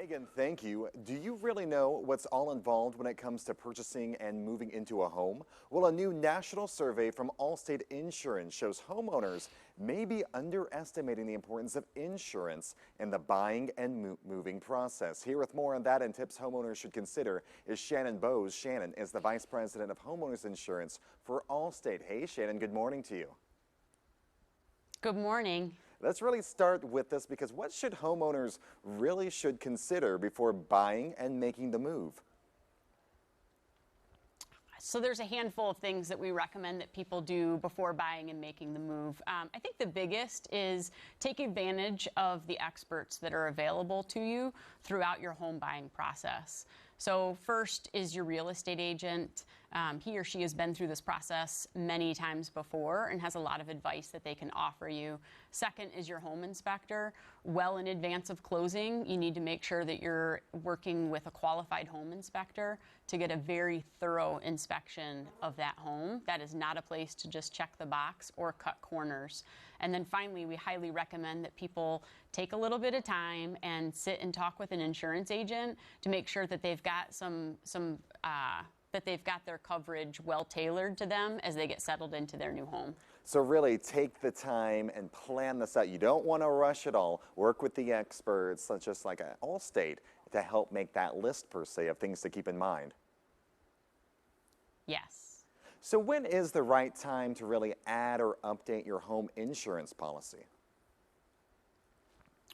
Megan, thank you. Do you really know what's all involved when it comes to purchasing and moving into a home? Well, a new national survey from Allstate Insurance shows homeowners may be underestimating the importance of insurance in the buying and moving process. Here with more on that and tips homeowners should consider is Shannon Bowes. Shannon is the Vice President of Homeowners Insurance for Allstate. Hey, Shannon, good morning to you. Good morning. Let's really start with this because what should homeowners really should consider before buying and making the move? So there's a handful of things that we recommend that people do before buying and making the move. I think the biggest is take advantage of the experts that are available to you throughout your home buying process. So first is your real estate agent. He or she has been through this process many times before and has a lot of advice that they can offer you. Second is your home inspector. Well in advance of closing, you need to make sure that you're working with a qualified home inspector to get a very thorough inspection of that home. That is not a place to just check the box or cut corners. And then finally, we highly recommend that people take a little bit of time and sit and talk with an insurance agent to make sure that they've got that they've got their coverage well tailored to them as they get settled into their new home. So really take the time and plan this out. You don't want to rush it all. Work with the experts, just like Allstate, to help make that list per se of things to keep in mind. Yes. So when is the right time to really add or update your home insurance policy?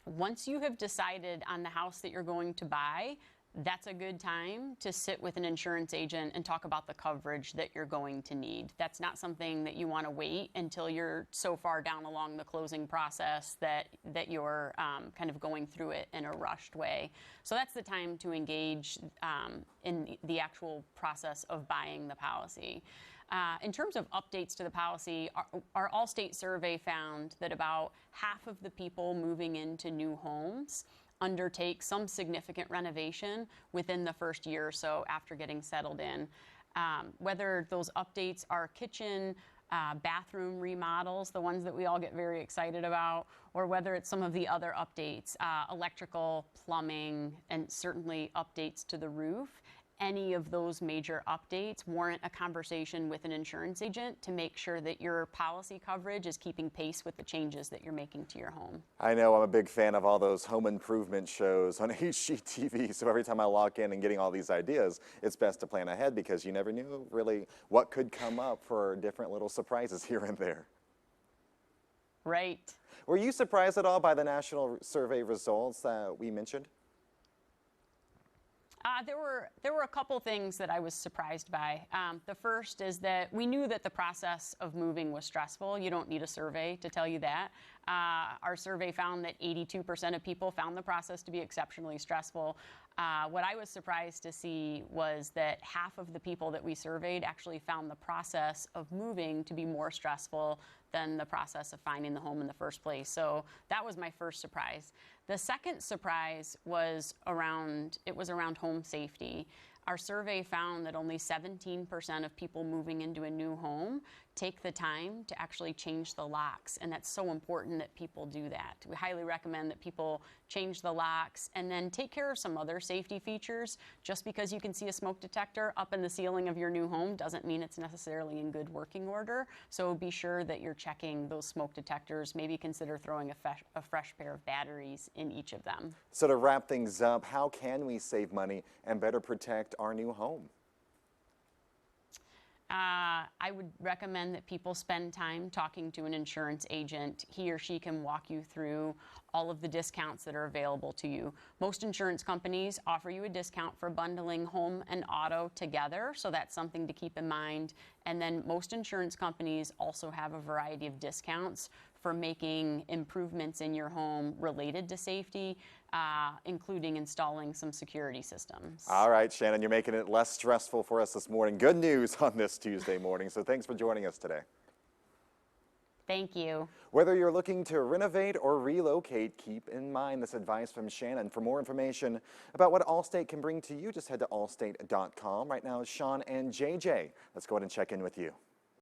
Once you have decided on the house that you're going to buy, that's a good time to sit with an insurance agent and talk about the coverage that you're going to need. That's not something that you want to wait until you're so far down along the closing process that you're kind of going through it in a rushed way. So that's the time to engage in the actual process of buying the policy. In terms of updates to the policy, our Allstate survey found that about half of the people moving into new homes undertake some significant renovation within the first year or so after getting settled in. Whether those updates are kitchen, bathroom remodels, the ones that we all get very excited about, or whether it's some of the other updates, electrical, plumbing, and certainly updates to the roof. Any of those major updates warrant a conversation with an insurance agent to make sure that your policy coverage is keeping pace with the changes that you're making to your home. I know I'm a big fan of all those home improvement shows on HGTV, so every time I log in and getting all these ideas, it's best to plan ahead because you never knew really what could come up for different little surprises here and there. Right. Were you surprised at all by the national survey results that we mentioned? There were a couple things that I was surprised by. The first is that we knew that the process of moving was stressful. You don't need a survey to tell you that. Our survey found that 82% of people found the process to be exceptionally stressful. What I was surprised to see was that half of the people that we surveyed actually found the process of moving to be more stressful than the process of finding the home in the first place. So that was my first surprise. The second surprise was around home safety. Our survey found that only 17% of people moving into a new home take the time to actually change the locks, and that's so important that people do that. We highly recommend that people change the locks and then take care of some other safety features. Just because you can see a smoke detector up in the ceiling of your new home doesn't mean it's necessarily in good working order. So be sure that you're checking those smoke detectors. Maybe consider throwing a fresh pair of batteries in each of them. So to wrap things up, how can we save money and better protect our new home? I would recommend that people spend time talking to an insurance agent. He or she can walk you through all of the discounts that are available to you. Most insurance companies offer you a discount for bundling home and auto together, so that's something to keep in mind. And then most insurance companies also have a variety of discounts for making improvements in your home related to safety, including installing some security systems. All right, Shannon, you're making it less stressful for us this morning. Good news on this Tuesday morning, so thanks for joining us today. Thank you. Whether you're looking to renovate or relocate, keep in mind this advice from Shannon. For more information about what Allstate can bring to you, just head to allstate.com. Right now, Sean and JJ. Let's go ahead and check in with you.